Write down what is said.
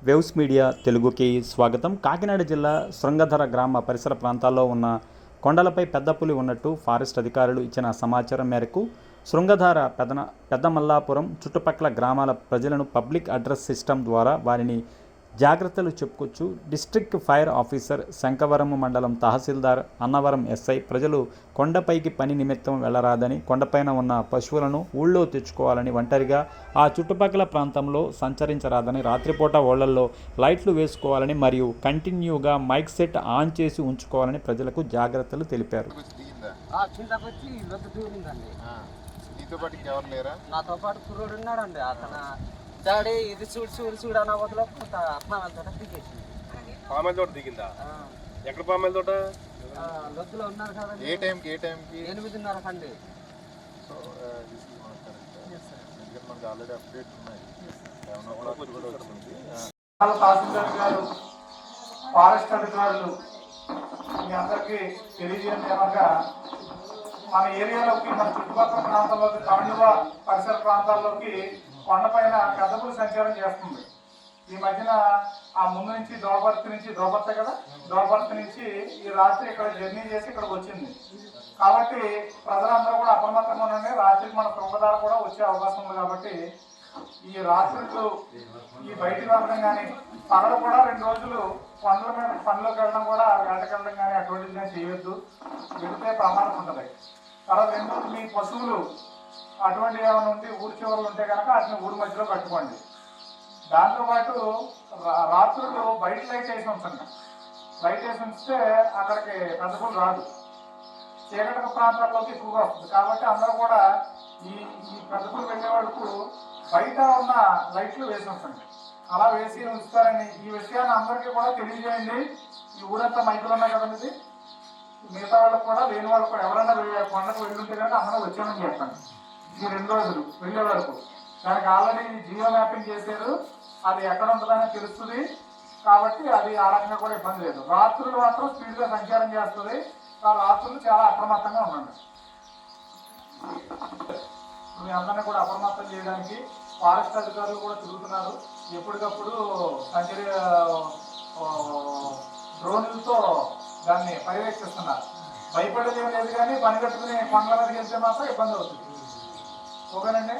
Waves media తెలుగుకి స్వాగతం. కాకినాడ జిల్లా శృంగధర గ్రామ పరిసర ప్రాంతాల్లో ఉన్న కొండలపై పెద్ద పులి ఉన్నట్టు ఫారెస్ట్ అధికారులు ఇచ్చిన సమాచారం మేరకు శృంగధర పెద్దమల్లాపురం చుట్టుపక్కల గ్రామాల ప్రజలను పబ్లిక్ అడ్రస్ సిస్టమ్ ద్వారా వారిని జాగ్రత్తలు చెప్పుకొచ్చు డిస్ట్రిక్ట్ ఫైర్ ఆఫీసర్ శంకవరం మండలం తహసీల్దార్ అన్నవరం ఎస్ఐ ప్రజలు కొండపైకి పని నిమిత్తం వెళ్లరాదని, కొండపైన ఉన్న పశువులను ఊళ్ళో తెచ్చుకోవాలని, ఒంటరిగా ఆ చుట్టుపక్కల ప్రాంతంలో సంచరించరాదని, రాత్రిపూట ఓళ్లల్లో లైట్లు వేసుకోవాలని మరియు కంటిన్యూగా మైక్ సెట్ ఆన్ చేసి ఉంచుకోవాలని ప్రజలకు జాగ్రత్తలు తెలిపారు. నాతో పాటు కుర్రోడు ఉన్నాడండి. అతను డాడీ ఇది చూడు చూడు చూడు అన్న వదిలో పామెల తోట దిగేసింది. పామెల తోట దిగిందా? ఎక్కడ పామెల తోట? లొద్దులో ఉన్నారు కదా. ఏ టైంకి? 8:30 కండి. మనకి ఆల్రెడీ అప్డేట్ ఉన్నాయి. తహసీల్దార్ గారు, ఫారెస్ట్ అధికారులు మీ అందరికీ తెలియజేయడం ఏమనగా, మన ఏరియాలోకి, మన చుట్టుపక్కల ప్రాంతాల్లోకి, కాండువ పరిసర ప్రాంతాల్లోకి కొండపైన పెద్ద పులి సంచారం చేస్తుంది. ఈ మధ్యన ఆ ముందు నుంచి దోబర్తి నుంచి ఈ రాత్రి ఇక్కడ జర్నీ చేసి ఇక్కడికి వచ్చింది. కాబట్టి ప్రజలందరూ కూడా అప్రమత్తంగా ఉండండి. రాత్రికి మన శృంగధర కూడా వచ్చే అవకాశం ఉంది. కాబట్టి ఈ రాత్రులు ఈ బయటికి వెళ్ళడం కానీ, పగలు కూడా 2 రోజులు కొండల మీద పనిలోకి వెళ్ళడం కూడా, వేటకెళ్ళడం కానీ అటువంటిది కానీ చేయొద్దు. వెళితే ప్రమాదం ఉంటుంది. తర్వాత 2 రోజులు మీ పశువులు అటువంటి ఏమైనా ఉంటే ఊరి చివరలు ఉంటే కనుక వాటిని ఊరి మధ్యలో కట్టుకోండి. దాంతోపాటు రాత్రులు బయట లైట్ వేసి ఉంచండి. లైట్ వేసి ఉంచితే అక్కడికి పెద్ద పులి రాదు. చీకటి ప్రాంతాల్లోకి ఎక్కువగా వస్తుంది. కాబట్టి అందరూ కూడా ఈ పెద్ద పులి వెళ్ళే వరకు బయట ఉన్న లైట్లు వేసి ఉంచండి. అలా వేసి ఉంచుతారని ఈ విషయాన్ని అందరికీ కూడా తెలియజేయండి. ఈ ఊరంతా మైకులు ఉన్నాయి కదండి, మిగతా వాళ్ళకు కూడా, లేని వాళ్ళకు కూడా, ఎవరైనా కొండకు వెళ్ళుంటే కనుక అందరూ వచ్చామని చెప్పండి. ఈ 2 రోజులు వెళ్ళే వరకు దానికి ఆల్రెడీ జియో మ్యాపింగ్ చేశారు. అది ఎక్కడ ఉంటుందని తెలుస్తుంది. కాబట్టి అది ఆ రకంగా కూడా ఇబ్బంది లేదు. రాత్రులు మాత్రం స్పీడ్గా సంచారం చేస్తుంది. ఆ రాత్రులు చాలా అప్రమత్తంగా ఉండండి. మీ అందరినీ కూడా అప్రమత్తం చేయడానికి ఫారెస్ట్ అధికారులు కూడా తిరుగుతున్నారు. ఎప్పటికప్పుడు డ్రోన్లతో దాన్ని పర్యవేక్షిస్తున్నారు. భయపడేది ఏం లేదు, కానీ పని కట్టుకుని కొండల మీదకి వెళ్తే మాత్రం ఇబ్బంది అవుతుంది. ఓకేనండి.